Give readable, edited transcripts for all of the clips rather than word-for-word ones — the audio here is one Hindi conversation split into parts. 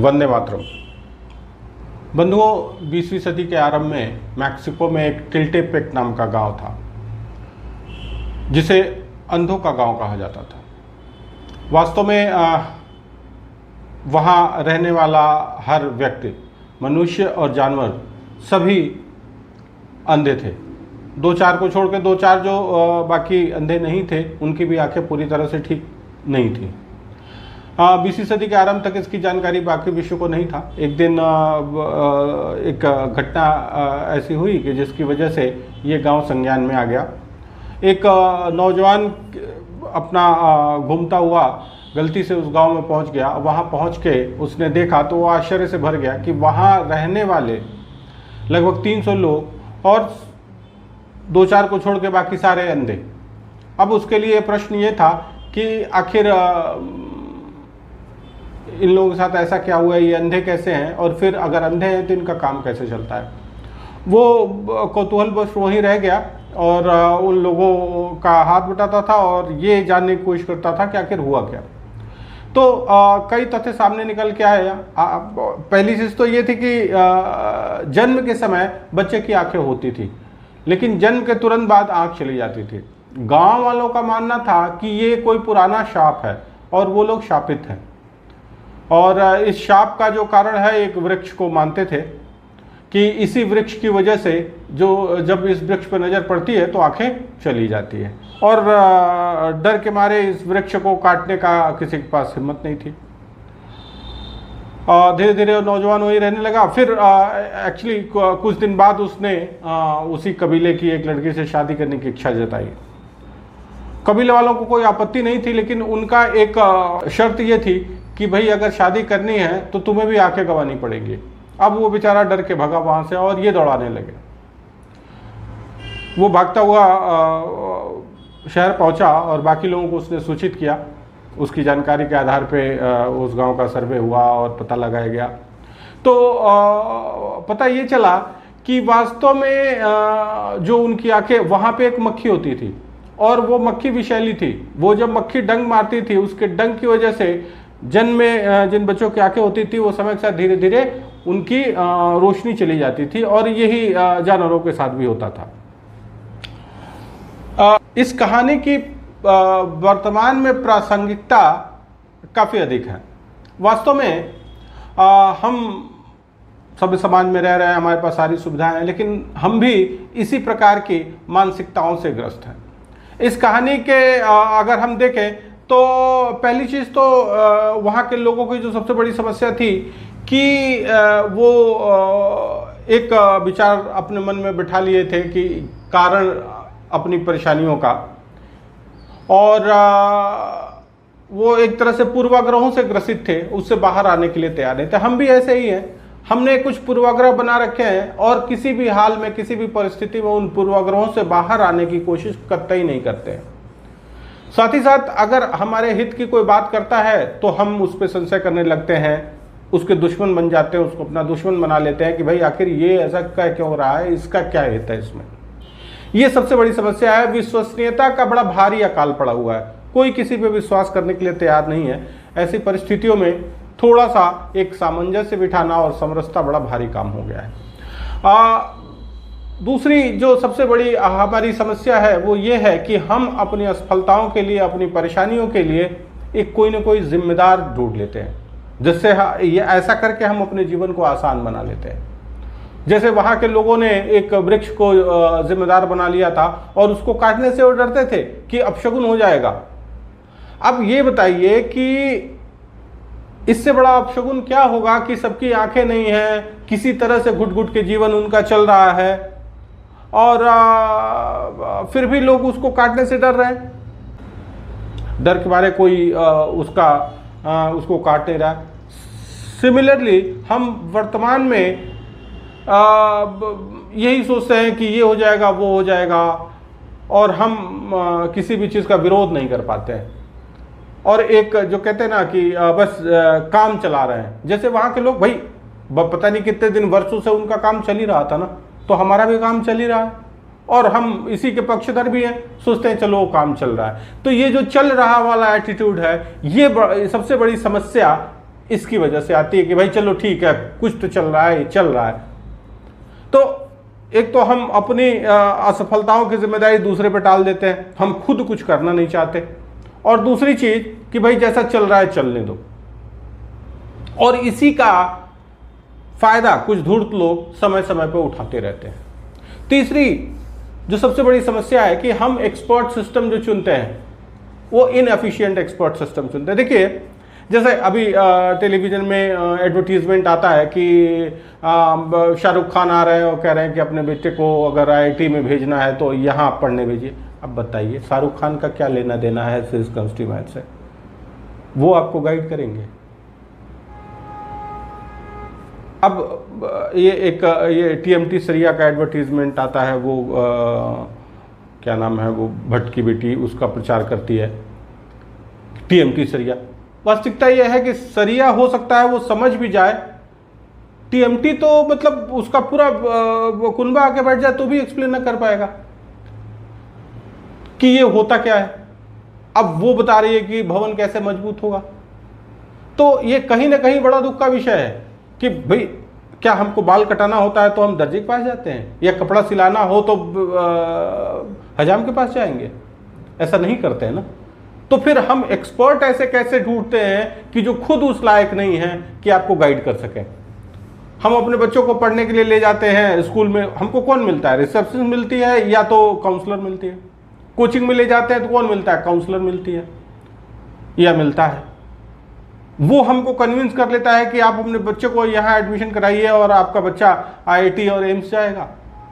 वंदे मातरम। बंधुओं, 20वीं सदी के आरंभ में मैक्सिको में एक टिल्टेपेक नाम का गांव था जिसे अंधों का गांव कहा जाता था। वास्तव में वहाँ रहने वाला हर व्यक्ति, मनुष्य और जानवर सभी अंधे थे। दो चार को छोड़ के दो चार जो बाकी अंधे नहीं थे, उनकी भी आंखें पूरी तरह से ठीक नहीं थी। 20वीं सदी के आरंभ तक इसकी जानकारी बाकी विश्व को नहीं था। एक दिन एक घटना ऐसी हुई कि जिसकी वजह से ये गांव संज्ञान में आ गया। एक नौजवान अपना घूमता हुआ गलती से उस गांव में पहुंच गया। वहां पहुंच के उसने देखा तो वो आश्चर्य से भर गया कि वहां रहने वाले लगभग 300 लोग और दो चार को छोड़ के बाकी सारे अंधे। अब उसके लिए प्रश्न ये था कि आखिर इन लोगों के साथ ऐसा क्या हुआ है, ये अंधे कैसे हैं, और फिर अगर अंधे हैं तो इनका काम कैसे चलता है। वो कौतूहलवश वहीं रह गया और उन लोगों का हाथ बटाता था और ये जानने की कोशिश करता था कि आखिर हुआ क्या। तो कई तथ्य सामने निकल के आए। पहली चीज़ तो ये थी कि जन्म के समय बच्चे की आंखें होती थी, लेकिन जन्म के तुरंत बाद आंख चली जाती थी। गांव वालों का मानना था कि ये कोई पुराना शाप है और वो लोग शापित हैं, और इस शाप का जो कारण है एक वृक्ष को मानते थे कि इसी वृक्ष की वजह से जब इस वृक्ष पर नज़र पड़ती है तो आंखें चली जाती है, और डर के मारे इस वृक्ष को काटने का किसी के पास हिम्मत नहीं थी। धीरे धीरे नौजवान वही रहने लगा। फिर एक्चुअली कुछ दिन बाद उसने उसी कबीले की एक लड़की से शादी करने की इच्छा जताई। कबीले वालों को कोई आपत्ति नहीं थी, लेकिन उनका एक शर्त ये थी कि भाई अगर शादी करनी है तो तुम्हें भी आंखें गंवानी पड़ेंगी। अब वो बेचारा डर के भागा वहाँ से और ये दौड़ाने लगे। वो भागता हुआ शहर पहुँचा और बाकी लोगों को उसने सूचित किया। उसकी जानकारी के आधार पे उस गांव का सर्वे हुआ और पता लगाया गया। तो पता ये चला कि वास्तव में जो उनकी आंखें, वहाँ पे एक मक्खी होती थी और वो मक्खी विषैली थी। वो जब मक्खी डंक मारती थी, उसके डंक की वजह से जन्म में जिन बच्चों की आंखें होती थी वो समय के साथ धीरे धीरे उनकी रोशनी चली जाती थी, और यही जानवरों के साथ भी होता था। इस कहानी की वर्तमान में प्रासंगिकता काफ़ी अधिक है। वास्तव में हम सभ्य समाज में रह रहे हैं, हमारे पास सारी सुविधाएं हैं, लेकिन हम भी इसी प्रकार की मानसिकताओं से ग्रस्त हैं। इस कहानी के अगर हम देखें तो पहली चीज़ तो वहाँ के लोगों की जो सबसे बड़ी समस्या थी कि वो एक विचार अपने मन में बिठा लिए थे कि कारण अपनी परेशानियों का, और वो एक तरह से पूर्वाग्रहों से ग्रसित थे, उससे बाहर आने के लिए तैयार नहीं थे। हम भी ऐसे ही हैं। हमने कुछ पूर्वाग्रह बना रखे हैं और किसी भी हाल में, किसी भी परिस्थिति में उन पूर्वाग्रहों से बाहर आने की कोशिश कतई नहीं करते हैं। साथ ही साथ अगर हमारे हित की कोई बात करता है तो हम उस पर संशय करने लगते हैं, उसके दुश्मन बन जाते हैं, उसको अपना दुश्मन बना लेते हैं कि भाई आखिर ये ऐसा क्यों हो रहा है, इसका क्या हित है इसमें। ये सबसे बड़ी समस्या है। विश्वसनीयता का बड़ा भारी अकाल पड़ा हुआ है। कोई किसी पे विश्वास करने के लिए तैयार नहीं है। ऐसी परिस्थितियों में थोड़ा सा एक सामंजस्य बिठाना और समरसता बड़ा भारी काम हो गया है। दूसरी जो सबसे बड़ी हमारी समस्या है वो ये है कि हम अपनी असफलताओं के लिए, अपनी परेशानियों के लिए एक कोई ना कोई जिम्मेदार ढूंढ लेते हैं, जिससे ये ऐसा करके हम अपने जीवन को आसान बना लेते हैं। जैसे वहाँ के लोगों ने एक वृक्ष को जिम्मेदार बना लिया था और उसको काटने से वो डरते थे कि अपशगुन हो जाएगा। अब ये बताइए कि इससे बड़ा अपशगुन क्या होगा कि सबकी आंखें नहीं हैं, किसी तरह से घुट घुट के जीवन उनका चल रहा है, और फिर भी लोग उसको काटने से डर रहे हैं। डर के मारे कोई उसको काट नहीं रहा। सिमिलरली हम वर्तमान में यही सोचते हैं कि ये हो जाएगा, वो हो जाएगा, और हम किसी भी चीज़ का विरोध नहीं कर पाते हैं। और एक जो कहते हैं ना कि बस काम चला रहे हैं। जैसे वहाँ के लोग, भाई पता नहीं कितने दिन, वर्षों से उनका काम चल ही रहा था ना, तो हमारा भी काम चल ही रहा है और हम इसी के पक्षधर भी हैं, सोचते हैं चलो काम चल रहा है। तो ये जो चल रहा वाला एटीट्यूड है, ये सबसे बड़ी समस्या इसकी वजह से आती है कि भाई चलो ठीक है, कुछ तो चल रहा है, चल रहा है। तो एक तो हम अपनी असफलताओं की जिम्मेदारी दूसरे पे टाल देते हैं, हम खुद कुछ करना नहीं चाहते। और दूसरी चीज कि भाई जैसा चल रहा है चलने दो, और इसी का फायदा कुछ धूर्त लोग समय समय पर उठाते रहते हैं। तीसरी जो सबसे बड़ी समस्या है कि हम एक्सपर्ट सिस्टम जो चुनते हैं वो इनएफिशिएंट एक्सपर्ट सिस्टम चुनते हैं। देखिए जैसे अभी टेलीविजन में एडवर्टीजमेंट आता है कि शाहरुख खान आ रहे हैं और कह रहे हैं कि अपने बेटे को अगर आईआईटी में भेजना है तो यहाँ पढ़ने भेजिए। अब बताइए शाहरुख खान का क्या लेना देना है फिजिक्स केमिस्ट्री मैथ से? वो आपको गाइड करेंगे। अब ये टीएमटी सरिया का एडवर्टीजमेंट आता है, वो क्या नाम है, वो भट्ट की बेटी उसका प्रचार करती है, टीएमटी सरिया। वास्तविकता यह है कि सरिया हो सकता है वो समझ भी जाए, टीएमटी तो मतलब उसका पूरा कुनबा आके बैठ जाए तो भी एक्सप्लेन ना कर पाएगा कि ये होता क्या है। अब वो बता रही है कि भवन कैसे मजबूत होगा। तो ये कहीं ना कहीं बड़ा दुख का विषय है कि भाई क्या हमको बाल कटाना होता है तो हम दर्जी के पास जाते हैं, या कपड़ा सिलाना हो तो हजाम के पास जाएंगे? ऐसा नहीं करते हैं ना। तो फिर हम एक्सपर्ट ऐसे कैसे ढूंढते हैं कि जो खुद उस लायक नहीं है कि आपको गाइड कर सके। हम अपने बच्चों को पढ़ने के लिए ले जाते हैं स्कूल में, हमको कौन मिलता है? रिसेप्शन मिलती है या तो काउंसलर मिलती है। कोचिंग में ले जाते हैं तो कौन मिलता है? काउंसलर मिलती है या मिलता है। वो हमको कन्विंस कर लेता है कि आप अपने बच्चे को यहाँ एडमिशन कराइए और आपका बच्चा आईआईटी और एम्स जाएगा,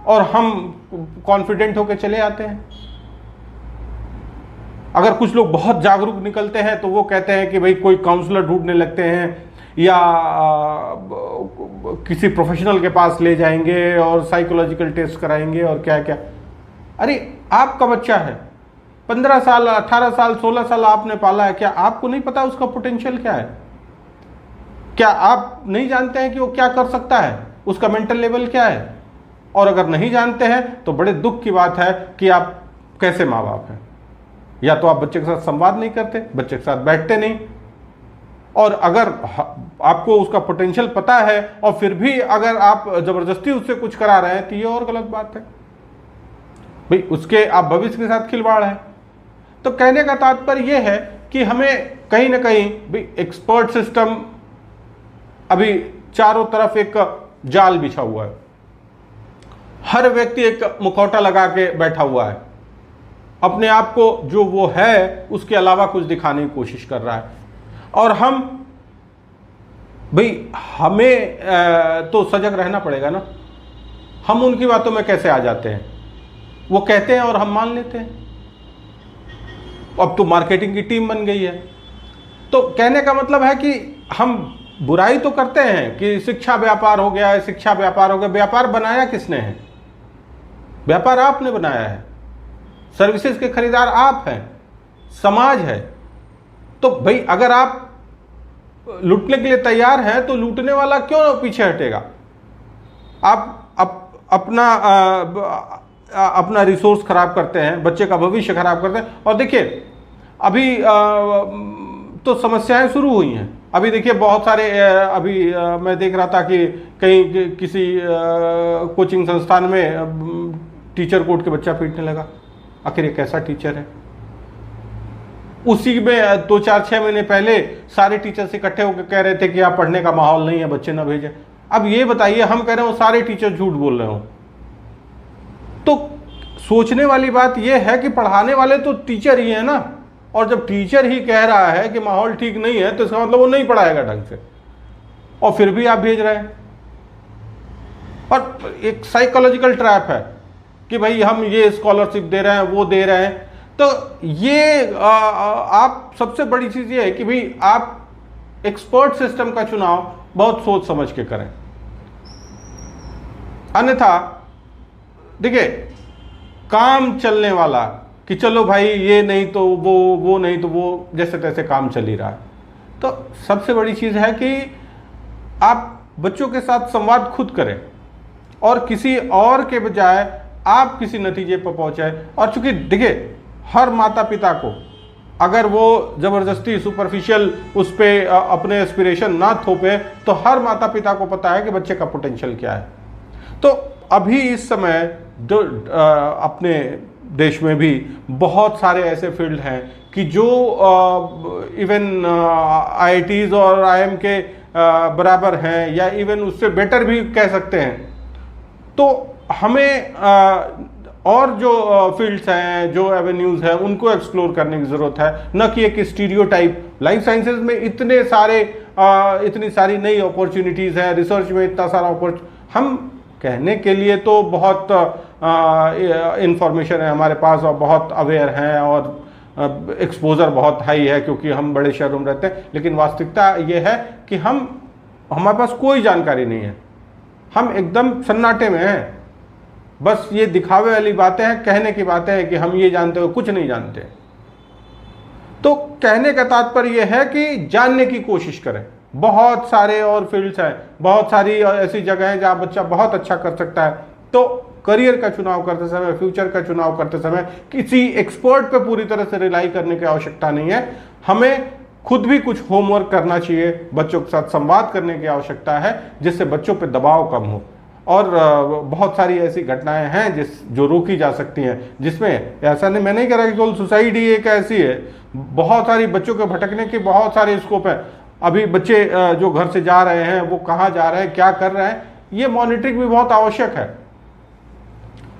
और हम कॉन्फिडेंट होकर चले आते हैं। अगर कुछ लोग बहुत जागरूक निकलते हैं तो वो कहते हैं कि भाई कोई काउंसलर ढूंढने लगते हैं या किसी प्रोफेशनल के पास ले जाएंगे और साइकोलॉजिकल टेस्ट कराएंगे और क्या क्या। अरे आपका बच्चा है, 15 साल 18 साल 16 साल आपने पाला है, क्या आपको नहीं पता उसका पोटेंशियल क्या है? क्या आप नहीं जानते हैं कि वो क्या कर सकता है, उसका मेंटल लेवल क्या है? और अगर नहीं जानते हैं तो बड़े दुख की बात है कि आप कैसे माँ बाप हैं। या तो आप बच्चे के साथ संवाद नहीं करते, बच्चे के साथ बैठते नहीं, और अगर आपको उसका पोटेंशियल पता है और फिर भी अगर आप जबरदस्ती उससे कुछ करा रहे हैं तो ये और गलत बात है भाई, उसके आप भविष्य के साथ खिलवाड़ है। तो कहने का तात्पर्य यह है कि हमें कहीं ना कहीं भाई एक्सपर्ट सिस्टम, अभी चारों तरफ एक जाल बिछा हुआ है, हर व्यक्ति एक मुखौटा लगा के बैठा हुआ है, अपने आप को जो वो है उसके अलावा कुछ दिखाने की कोशिश कर रहा है। और हम भाई हमें तो सजग रहना पड़ेगा ना। हम उनकी बातों में कैसे आ जाते हैं? वो कहते हैं और हम मान लेते हैं। अब तो मार्केटिंग की टीम बन गई है। तो कहने का मतलब है कि हम बुराई तो करते हैं कि शिक्षा व्यापार हो गया है, शिक्षा व्यापार हो गया। व्यापार बनाया किसने है? व्यापार आपने बनाया है, सर्विसेज के खरीदार आप हैं, समाज है। तो भाई अगर आप लूटने के लिए तैयार हैं तो लूटने वाला क्यों पीछे हटेगा? आप अपना रिसोर्स खराब करते हैं, बच्चे का भविष्य खराब करते हैं। और देखिए अभी तो समस्याएं शुरू हुई हैं। अभी देखिए बहुत सारे मैं देख रहा था कि कहीं किसी कोचिंग संस्थान में टीचर को उठ के बच्चा पीटने लगा। आखिर ये कैसा टीचर है? उसी में 2-4-6 महीने पहले सारे टीचर्स इकट्ठे होकर कह रहे थे कि आप पढ़ने का माहौल नहीं है, बच्चे ना भेजें। अब ये बताइए, हम कह रहे हो सारे टीचर झूठ बोल रहे हो। तो सोचने वाली बात यह है कि पढ़ाने वाले तो टीचर ही है ना, और जब टीचर ही कह रहा है कि माहौल ठीक नहीं है तो इसका मतलब वो नहीं पढ़ाएगा ढंग से, और फिर भी आप भेज रहे हैं। और एक साइकोलॉजिकल ट्रैप है कि भाई हम ये स्कॉलरशिप दे रहे हैं, वो दे रहे हैं। तो ये आप सबसे बड़ी चीज ये है कि भाई आप एक्सपर्ट सिस्टम का चुनाव बहुत सोच समझ के करें। अन्यथा देखिए काम चलने वाला कि चलो भाई ये नहीं तो वो नहीं तो वो, जैसे तैसे काम चल ही रहा है। तो सबसे बड़ी चीज है कि आप बच्चों के साथ संवाद खुद करें और किसी और के बजाय आप किसी नतीजे पर पहुंचे। और चूंकि देखिए हर माता पिता को अगर वो ज़बरदस्ती सुपरफिशियल उस पर अपने एस्पिरेशन ना थोपे, तो हर माता पिता को पता है कि बच्चे का पोटेंशियल क्या है। तो अभी इस समय अपने देश में भी बहुत सारे ऐसे फील्ड हैं कि जो इवन IITs और IIM के बराबर हैं, या इवन उससे बेटर भी कह सकते हैं। तो हमें और जो फील्ड्स हैं, जो एवेन्यूज़ हैं, उनको एक्सप्लोर करने की ज़रूरत है, न कि एक स्टीरियोटाइप। लाइफ साइंसेज में इतनी सारी नई अपॉर्चुनिटीज़ हैं, रिसर्च में इतना सारा हम कहने के लिए तो बहुत इंफॉर्मेशन है हमारे पास, और बहुत अवेयर हैं, और एक्सपोजर बहुत हाई है क्योंकि हम बड़े शहरों में रहते हैं। लेकिन वास्तविकता ये है कि हमारे पास कोई जानकारी नहीं है, हम एकदम सन्नाटे में हैं। बस ये दिखावे वाली बातें हैं, कहने की बातें हैं कि हम ये जानते हो, कुछ नहीं जानते। तो कहने का तात्पर्य यह है कि जानने की कोशिश करें। बहुत सारे और फील्ड्स हैं, बहुत सारी ऐसी जगह हैं जहाँ बच्चा बहुत अच्छा कर सकता है। तो करियर का चुनाव करते समय, फ्यूचर का चुनाव करते समय किसी एक्सपर्ट पे पूरी तरह से रिलाई करने की आवश्यकता नहीं है। हमें खुद भी कुछ होमवर्क करना चाहिए, बच्चों के साथ संवाद करने की आवश्यकता है, जिससे बच्चों पे दबाव कम हो। और बहुत सारी ऐसी घटनाएं हैं जो रोकी जा सकती हैं, जिसमें ऐसा नहीं, मैं नहीं कह रहा कि केवल सुसाइड ही एक ऐसी है, बहुत सारी बच्चों के भटकने के बहुत सारे स्कोप हैं। अभी बच्चे जो घर से जा रहे हैं, वो कहाँ जा रहे हैं, क्या कर रहे हैं, ये मॉनिटरिंग भी बहुत आवश्यक है।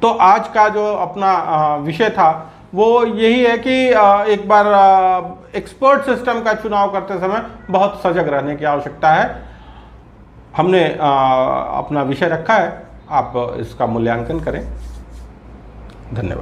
तो आज का जो अपना विषय था वो यही है कि एक बार एक्सपर्ट सिस्टम का चुनाव करते समय बहुत सजग रहने की आवश्यकता है। हमने अपना विषय रखा है, आप इसका मूल्यांकन करें। धन्यवाद।